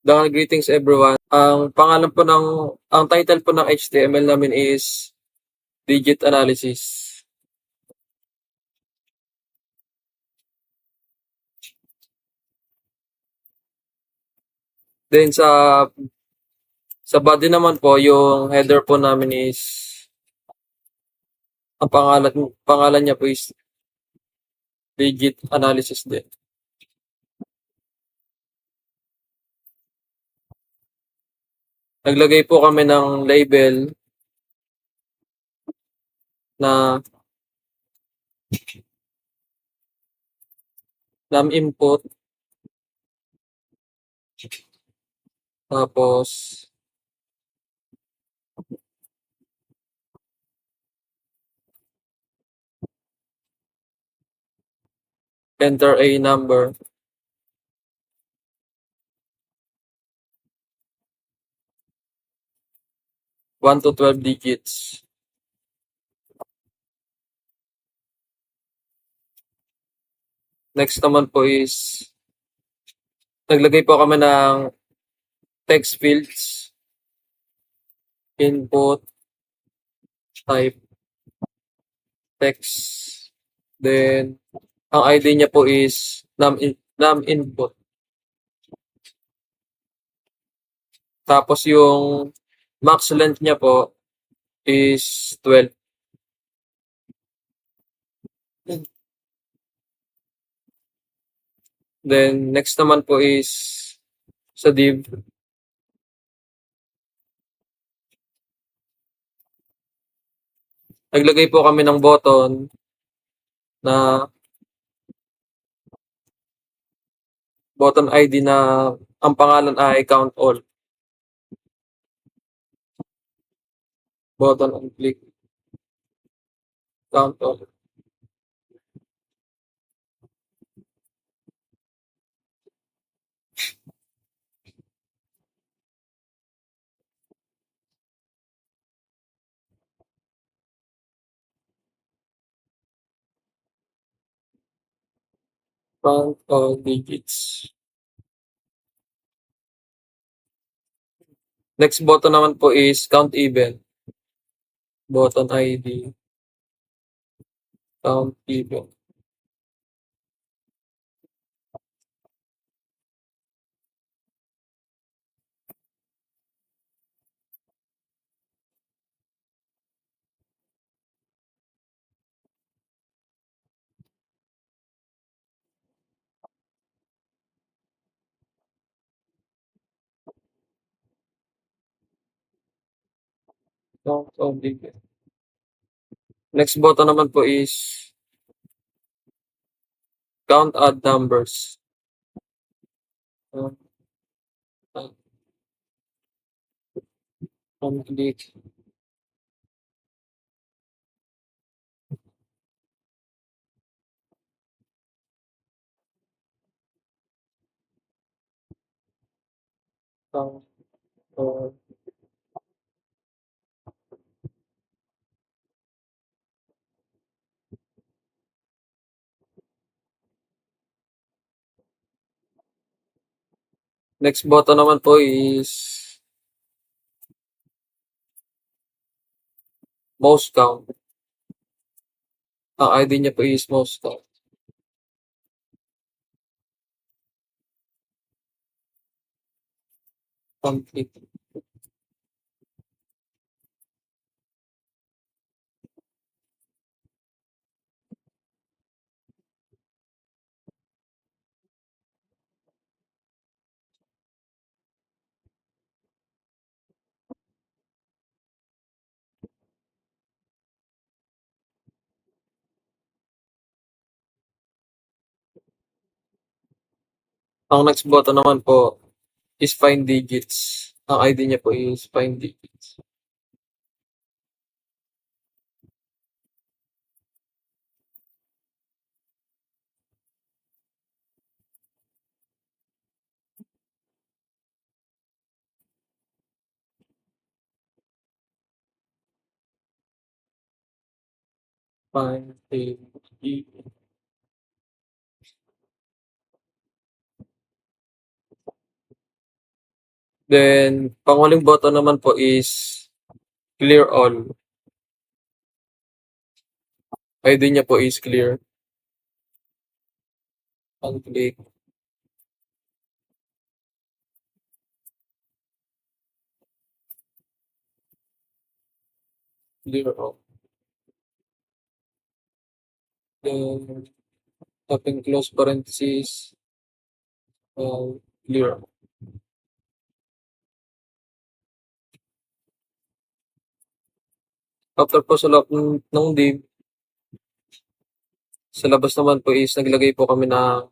Greetings everyone. Ang title po ng HTML namin is Digit Analysis. Then sa body naman po, yung header po namin is ang pangalan niya po is Digit Analysis din. Naglagay po kami ng label na num input, tapos enter a number. One to 12 digits. Next naman po is naglagay po kami ng text fields, input, type, text, then ang ID niya po is num input. Tapos yung max length niya po is 12. Then next naman po is sa div. Naglagay po kami ng button na button ID na ang pangalan ay count all. Button on click. Count all. Count all digits. Next button naman po is count even. Button ID. Count even. Count all digits. Next button naman po is count odd numbers. Complete. Count all. Next button naman po is mouse count. Ang ID niya po is mouse count. Complete. Ang next button naman po is find digits. Ang ID niya po is find digits. Find digits. Then, panghuling button naman po is clear all. ID niya po is clear. Unclick. Clear all. Then, open close parenthesis. Clear. After po sa loob ng div, sa labas naman po is naglagay po kami ng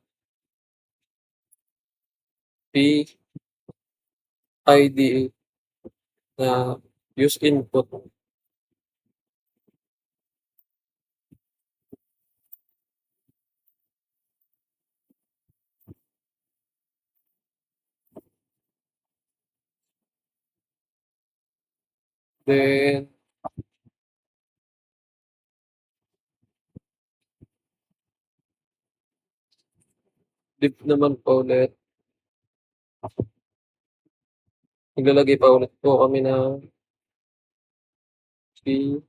PID na use input. Then, div naman po ulit. Naglalagay pa ulit po kami ng PID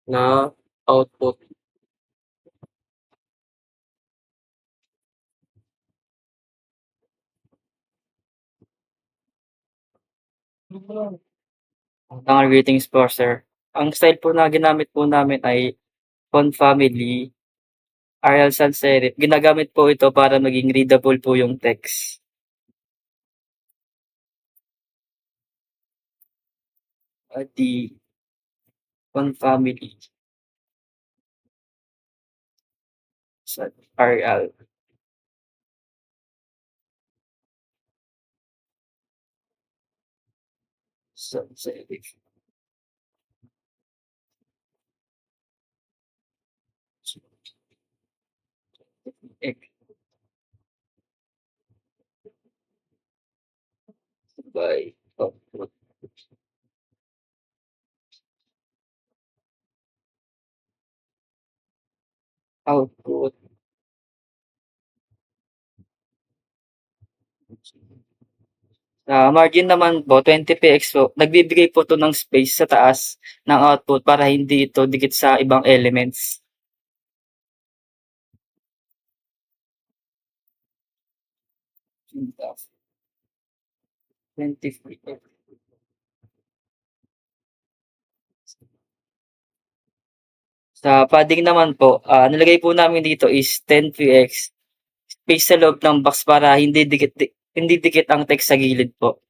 na output. Greetings po, sir. Ang style po na ginamit po namin ay font family, Arial sans serif. Ginagamit po ito para maging readable po yung text. At the font family sa Arial sans serif. By output. Output. Sa margin naman po, 20px po, nagbibigay po ito ng space sa taas ng output para hindi ito dikit sa ibang elements. Syntax. 20px. Sa padding naman po, nilagay po namin dito is 10px. Space sa loob ng box para hindi dikit ang text sa gilid po.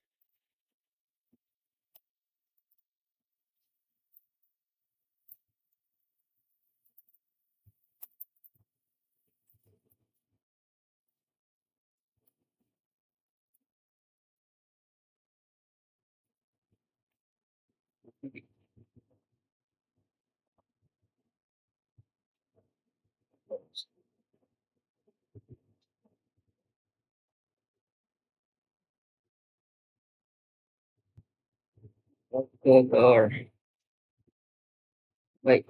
Or wait.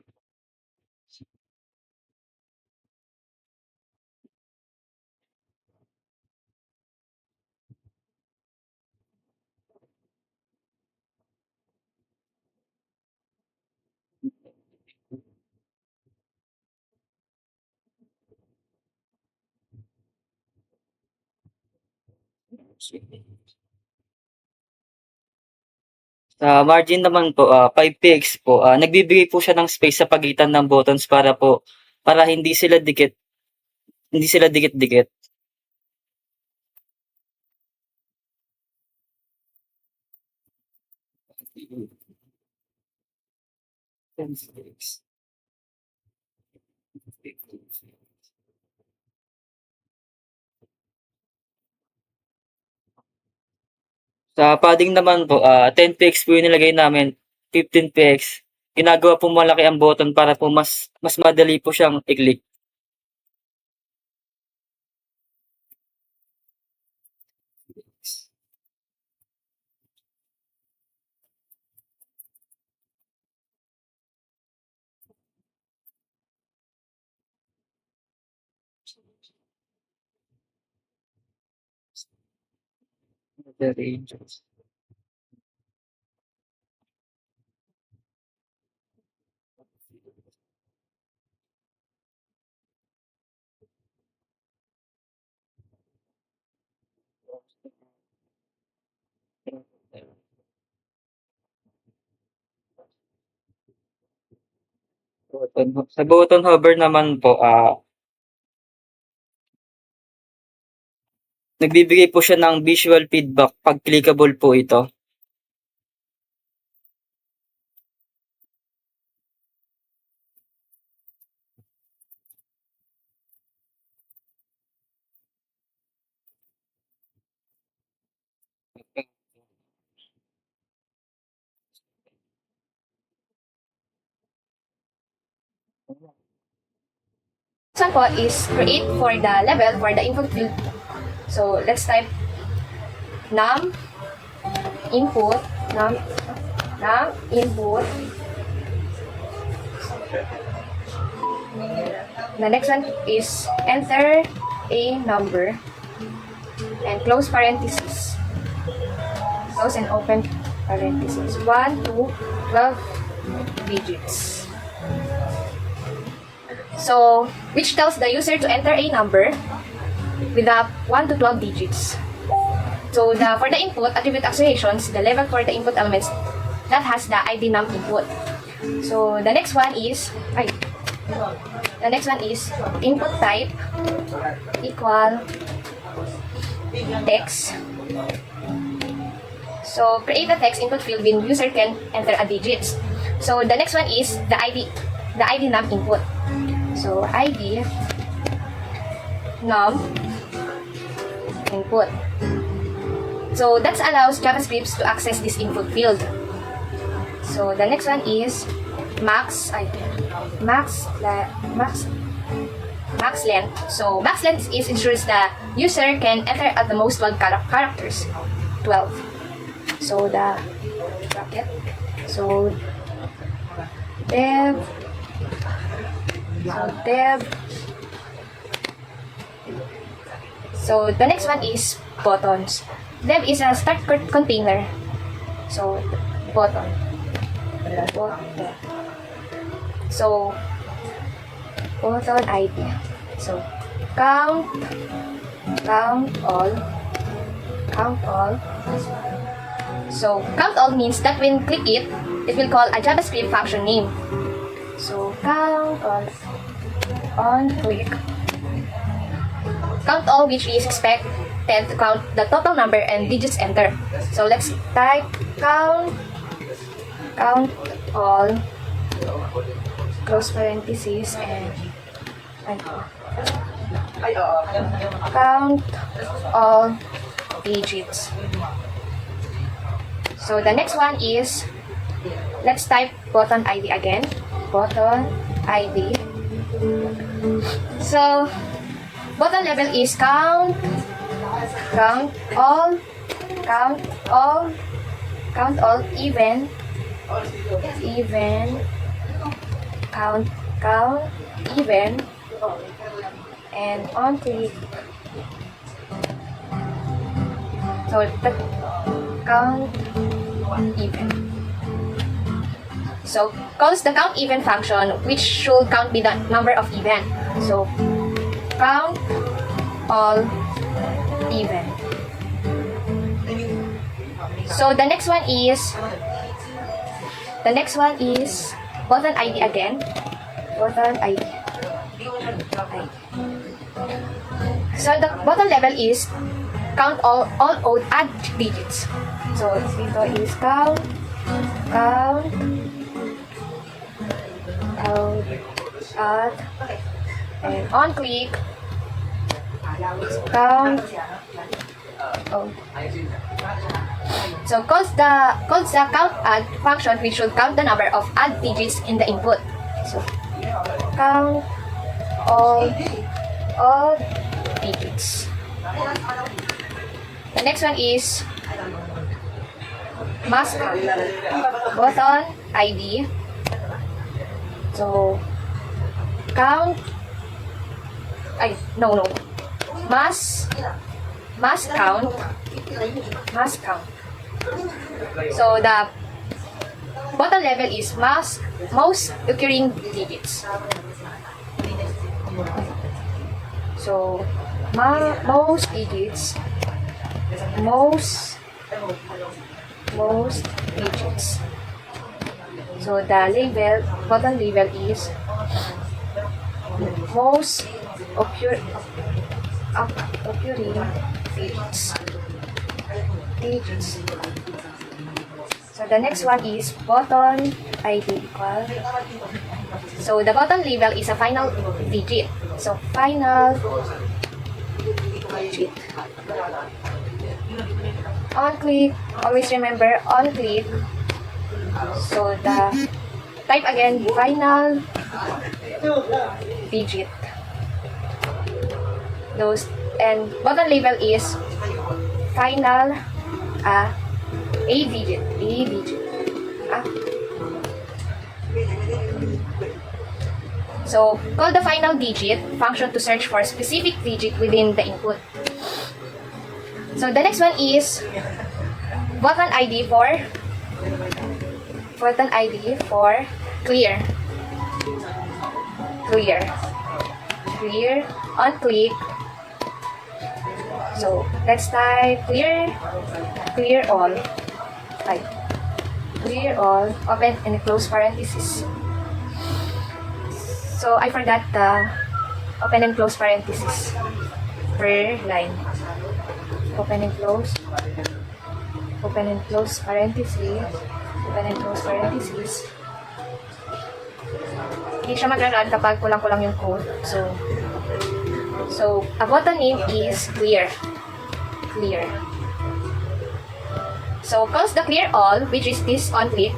Sa margin naman po, 5px po, nagbibigay po siya ng space sa pagitan ng buttons para hindi sila dikit-dikit. Sa padding naman po, 10px po yung nilagay namin, 15px. Ginagawa po malaki ang button para po mas madali po siyang i-click. The ranges. Sa button hover naman po, nagbibigay po siya ng visual feedback 'pag clickable po ito. Next one po is create for the level for the input field. So let's type num input num input. The next one is enter a number and close parentheses. Close and open parentheses. 1 to 12 digits. So, which tells the user to enter a number with the 1 to 12 digits. So, for the input attribute associations, the level for the input elements that has the ID num input. So, the next one is input type equal text. So, create a text input field when user can enter a digits. So, the next one is the ID num input. So, ID num input. So, that allows JavaScript to access this input field. So, the next one is max length. So, max length ensures the user can enter at the most 12 characters. 12. So, the bracket. So, dev. So the next one is buttons. Dev is a start container. So button. So button ID. So count all. So count all means that when click it will call a JavaScript function name. So count all on click. Count all, which is expected to count the total number and digits enter. So let's type count all, close parentheses, and count all digits. So the next one is, let's type button ID again. Button ID. So button level is count all, even, count even, and on click. So the count even. So calls the count even function, which should count by the number of even. So count all even. So the next one is button ID again. Button ID. So the button level is count all odd digits. So dito is count add, and on click count. So calls the count add function, which should count the number of add digits in the input. So count all digits. The next one is mask button ID. So count mask must count. So the bottom level is most occurring digits. So most digits, most digits. So the bottom level is most occurring digits. So the next one is bottom ID equal. So the bottom level is a final digit. So final digit. On click, always remember on click. So the type again final digit. Those and bottom level is final a digit. So call the final digit function to search for specific digit within the input. So the next one is button ID for clear. On click. So let's type clear all. Type clear all, open and close parenthesis. So I forgot the open and close parenthesis per line. Open and close parenthesis. Hindi siya mag-run kapag kulang-kulang yung code. So a button name is clear. So calls the clear all, which is this on click.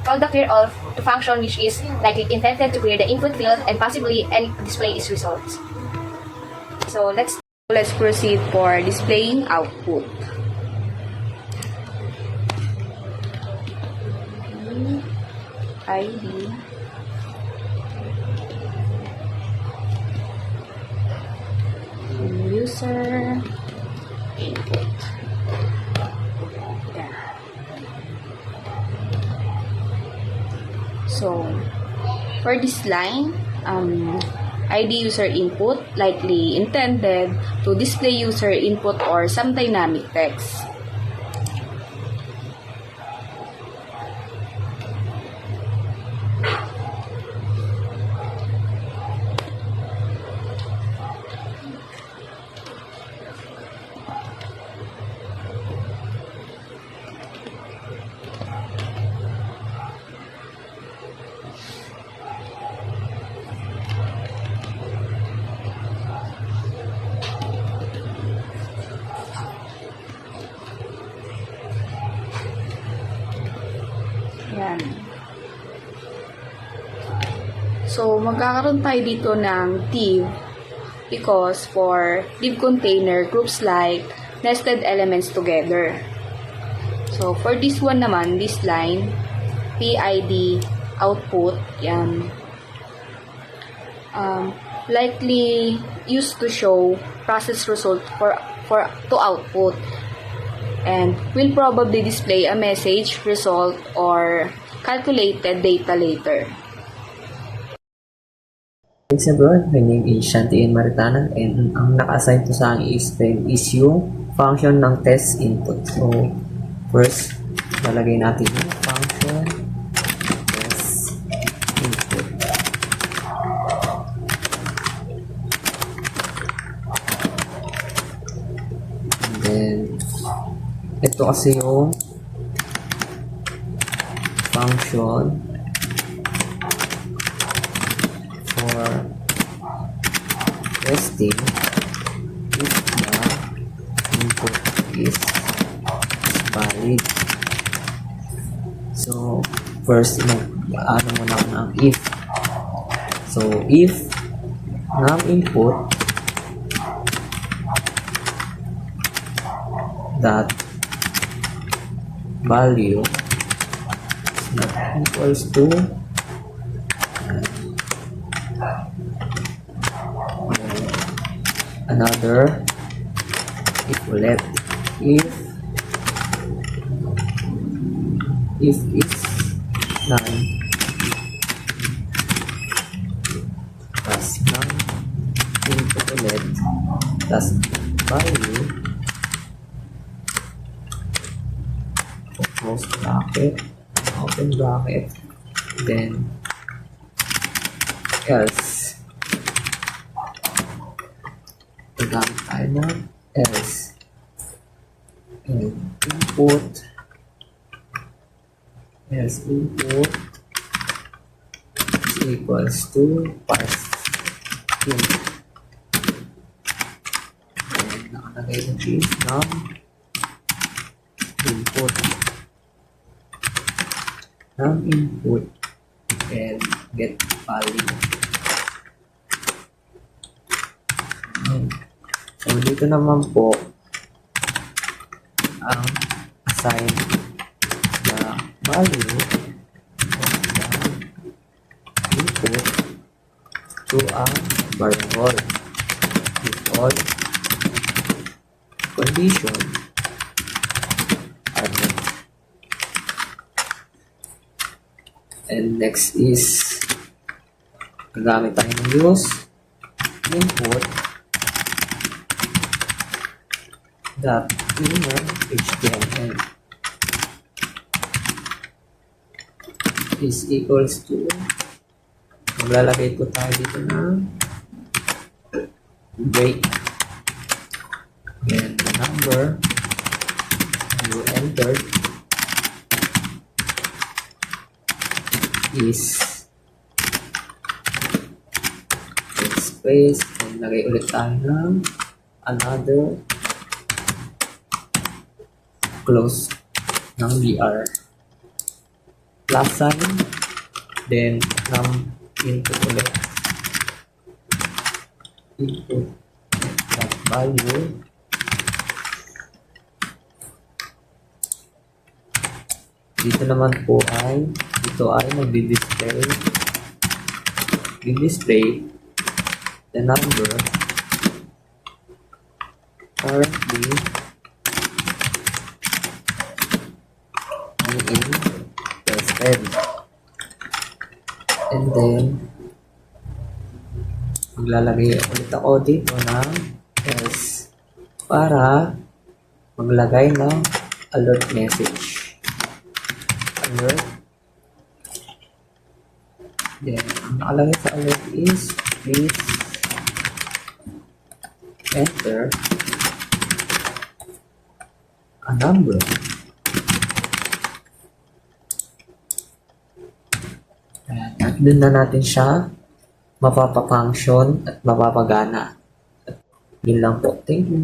Call the clear all to function which is likely intended to clear the input field and possibly any display its results. So let's proceed for displaying output. ID user input. Yeah. So for this line, ID user input likely intended to display user input or some dynamic text. Yan. So, magkakaroon tayo dito ng div because for div container, groups like nested elements together. So, for this one naman, this line, PID output, yan. Likely used to show process result to output. And will probably display a message, result, or calculated data later. Thanks everyone, my name is Shantian Maritanan and ang naka-assign to sa akin is yung function ng test input. So, first, lalagay natin yung function test input. And then, ito kasi yung function for testing if the input is valid. So, first, ano muna ako ng if. So, if ng input that value is not equals to another if ulit. If is none, plus none, input ulit, plus value, close bracket, open bracket, then else. Gagamit tayo ng else. And input is equals to parse in. And nakalagay na is num input. Num input and get value. So dito naman po ang assign the value of the input to a variable if all condition are met. And next is gagamit tayo ng use input dot inner HTML is equals to, maglalagay po tayo dito ng break, and the number you entered is space, and lagay ulit tayo ng another close ng BR plus sign, then num input ulit, input that value, dito naman po ay magdi-display the number currently being tested, and then maglalagay ulit ako dito ng else para maglagay ng alert message. Alert, then ang nakalagay sa alert is please enter a number. At dun na natin siya mapapafunction at mapapagana. Yun lang po. Thank you.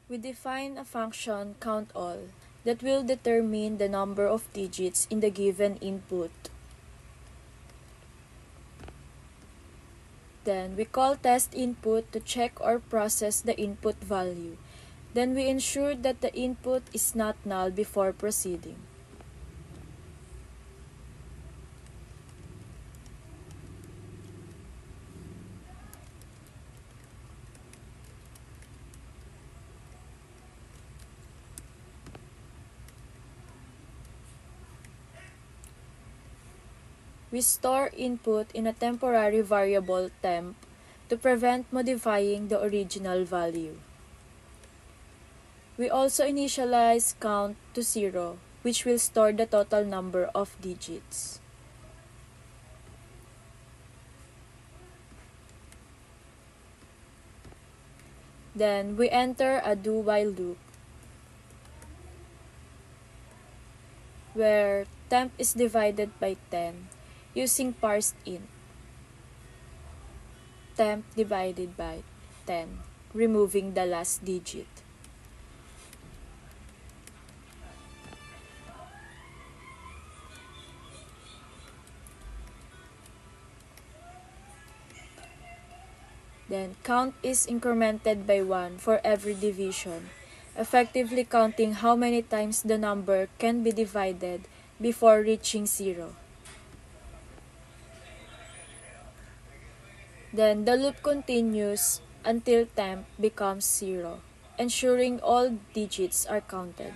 We define a function countAll that will determine the number of digits in the given input. Then we call testInput to check or process the input value. Then we ensure that the input is not null before proceeding. We store input in a temporary variable temp to prevent modifying the original value. We also initialize count to 0, which will store the total number of digits. Then we enter a do-while loop where temp is divided by 10 using parsed int. Temp divided by 10, removing the last digit. Then count is incremented by 1 for every division, effectively counting how many times the number can be divided before reaching 0. Then the loop continues until temp becomes 0, ensuring all digits are counted.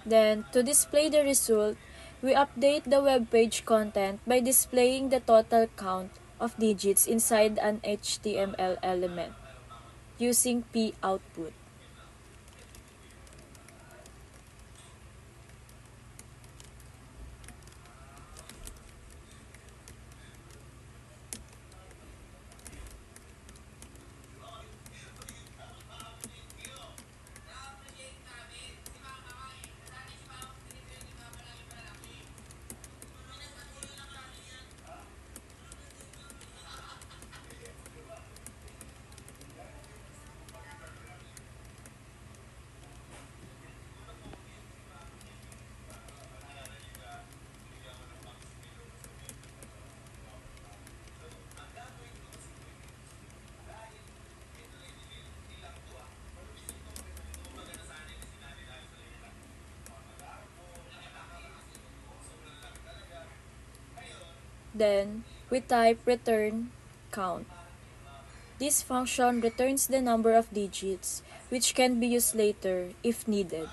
Then, to display the result, we update the web page content by displaying the total count of digits inside an HTML element using p-output. Then, we type return count. This function returns the number of digits, which can be used later if needed.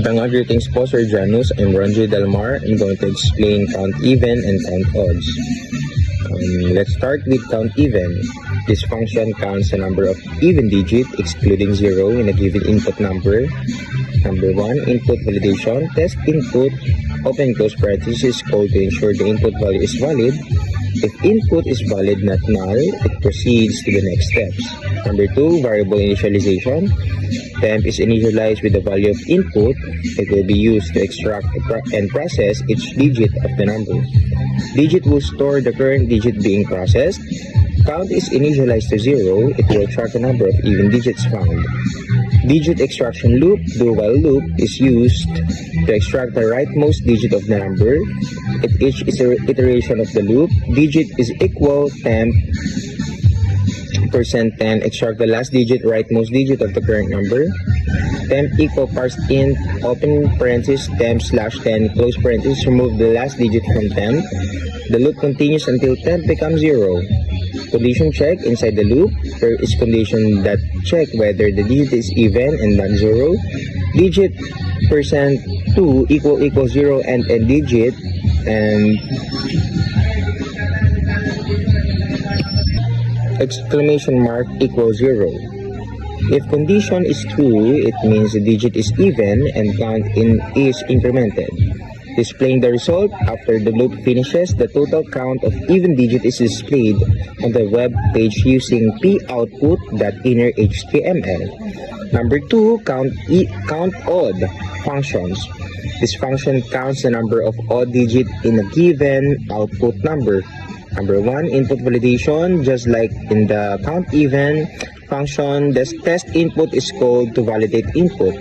Greetings po, Sir Janus. I'm Ronji Delmar. I'm going to explain count even and count odds. Let's start with count even. This function counts the number of even digit excluding 0 in a given input number. Number 1, input validation. Test input, open close parenthesis, code to ensure the input value is valid. If input is valid, not null, it proceeds to the next steps. Number 2, variable initialization. Temp is initialized with the value of input. It will be used to extract and process each digit of the number. Digit will store the current digit being processed. Count is initialized to 0. It will track the number of even digits found. Digit extraction loop, do-while loop, is used to extract the rightmost digit of the number. At each iteration of the loop, digit is equal temp %10, extract the last digit, rightmost digit of the current number. Temp equal parse int, open parenthesis, temp /10, close parenthesis, remove the last digit from temp. The loop continues until temp becomes 0. Condition check inside the loop. There is condition that check whether the digit is even and not 0. Digit %2 equal 0 and end digit, and exclamation mark equals 0. If condition is true, it means the digit is even and count is incremented. Displaying the result after the loop finishes, the total count of even digit is displayed on the web page using poutput.innerHTML. Number 2, count odd functions. This function counts the number of odd digits in a given output number. Number 1, input validation. Just like in the count even function, the test input is called to validate input.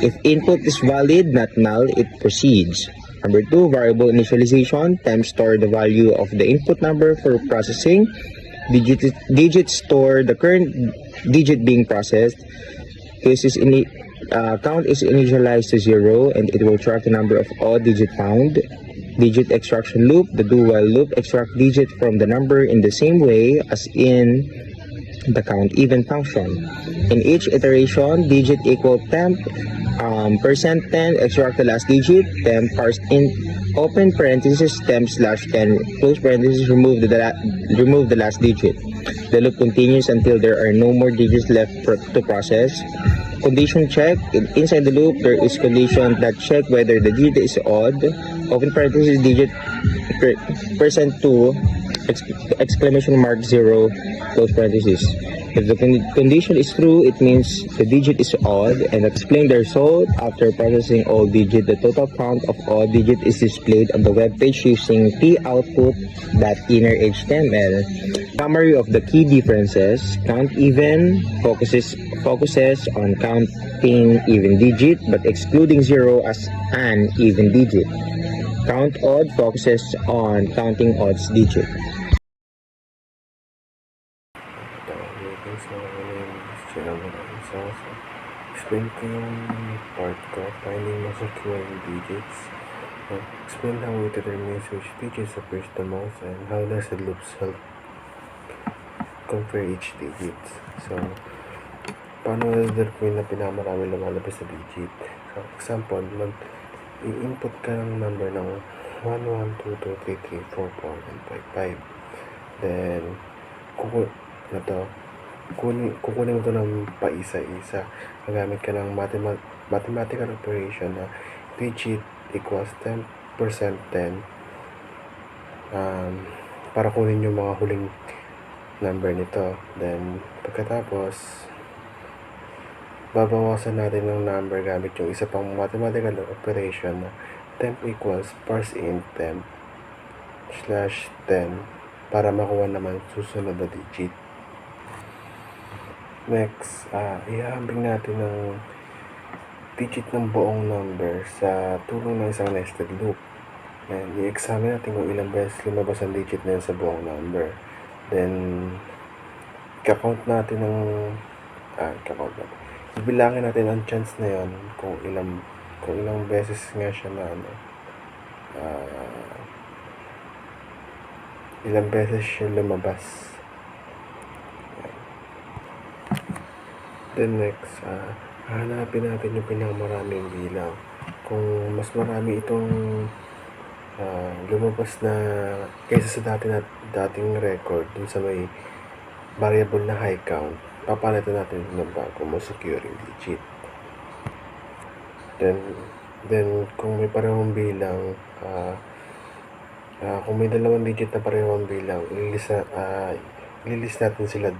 If input is valid, not null, it proceeds. Number 2, variable initialization. Temp store the value of the input number for processing. Digit store the current digit being processed. Count is initialized to 0 and it will track the number of odd digit found. Digit extraction loop. The do-while loop extract digit from the number in the same way as in the count even function. In each iteration, digit equal temp %10, extract the last digit, temp parse int, open parenthesis, temp /10, close parenthesis, remove the last digit. The loop continues until there are no more digits left to process. Condition check. Inside the loop, there is condition that check whether the digit is odd. Open parenthesis, digit %2, exclamation mark 0, close parenthesis. If the condition is true, it means the digit is odd, and explain the result after processing all digits. The total count of odd digit is displayed on the web page using poutput.innerHTML. Summary of the key differences. Count even focuses on counting even digit but excluding 0 as an even digit. Count odd focuses on counting odds digit. Greetings mga kalim. Explain ko yung part ko, finding most occurring digits. Explain how it determines which digits appears the most and how does the loops help compare each digit. So, paano na-determine na pinakamarami lumalabas na digit? So, example, i-input ka ng number ng 1, 1, 2, 2, 3, 3, 4, 4, and 5, 5. Then, kukunin mo ito ng paisa-isa. Gagamit ka ng mathematical operation na digit equals 10% 10 para kunin yung mga huling number nito. Then, pagkatapos, babawasan natin ng number gamit yung isa pang mathematical operation na temp equals parse int temp /10 para makuha naman susunod na digit. Next, ihahambing natin ng digit ng buong number sa tulong ng isang nested loop. And i-examine natin kung ilang beses lumabas ang digit na yun sa buong number. Then, i-count natin ibilangin natin ang chance na yun kung ilang beses nga siya na ilang beses siya lumabas. Then next, hanapin natin yung pinakamaraming bilang. Kung mas marami itong lumabas na kaysa sa dating record dun sa may variable na high count, papalitan natin ng bago most occurring digit. Then kung may parehong bilang, kung may dalawang digit na parehong bilang, ililist natin sila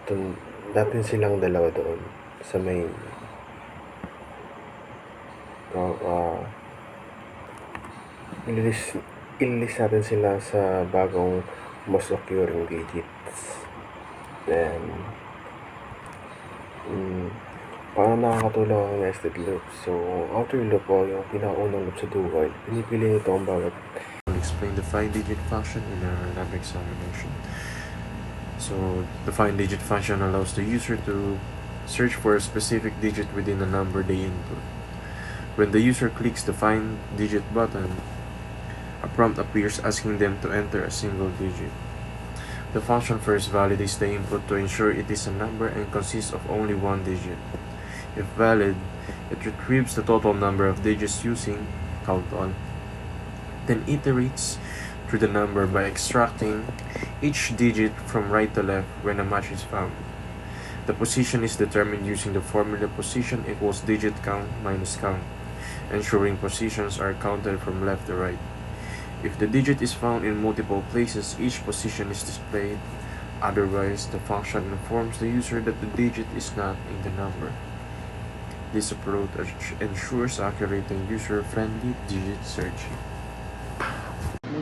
dun, natin silang dalawa doon sa may ililist natin sila sa bagong most occurring digits. Then paano nakakatulong ang nested loop? So, outer loop o yung pinakaunang loop sa do while, pinipili nito ang bawat. I'll explain the find digit function in our lab examination. So, the find digit function allows the user to search for a specific digit within a number they input. When the user clicks the find digit button, a prompt appears asking them to enter a single digit. The function first validates the input to ensure it is a number and consists of only one digit. If valid, it retrieves the total number of digits using count_on, then iterates through the number by extracting each digit from right to left when a match is found. The position is determined using the formula position equals digit count minus count, ensuring positions are counted from left to right. If the digit is found in multiple places, each position is displayed. Otherwise, the function informs the user that the digit is not in the number. This approach ensures accurate and user-friendly digit searching.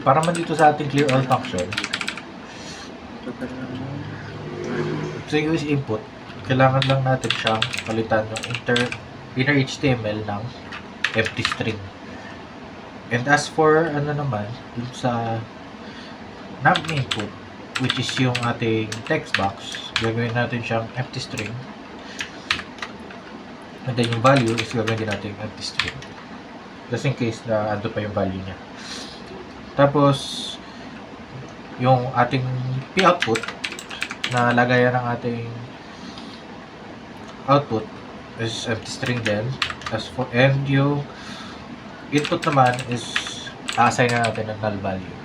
Para man dito sa ating clear all function, sa English input, kailangan lang natin siyang palitan ng inner HTML ng empty string. And as for naman, dun sa nav input, which is yung ating text box, gagawin natin siyang empty string. And then yung value is gagawin din natin empty string. Just in case na ando pa yung value niya. Tapos, yung ating p-output na lagayan ng ating output is empty string din. And yung input naman is assign na natin ng null value.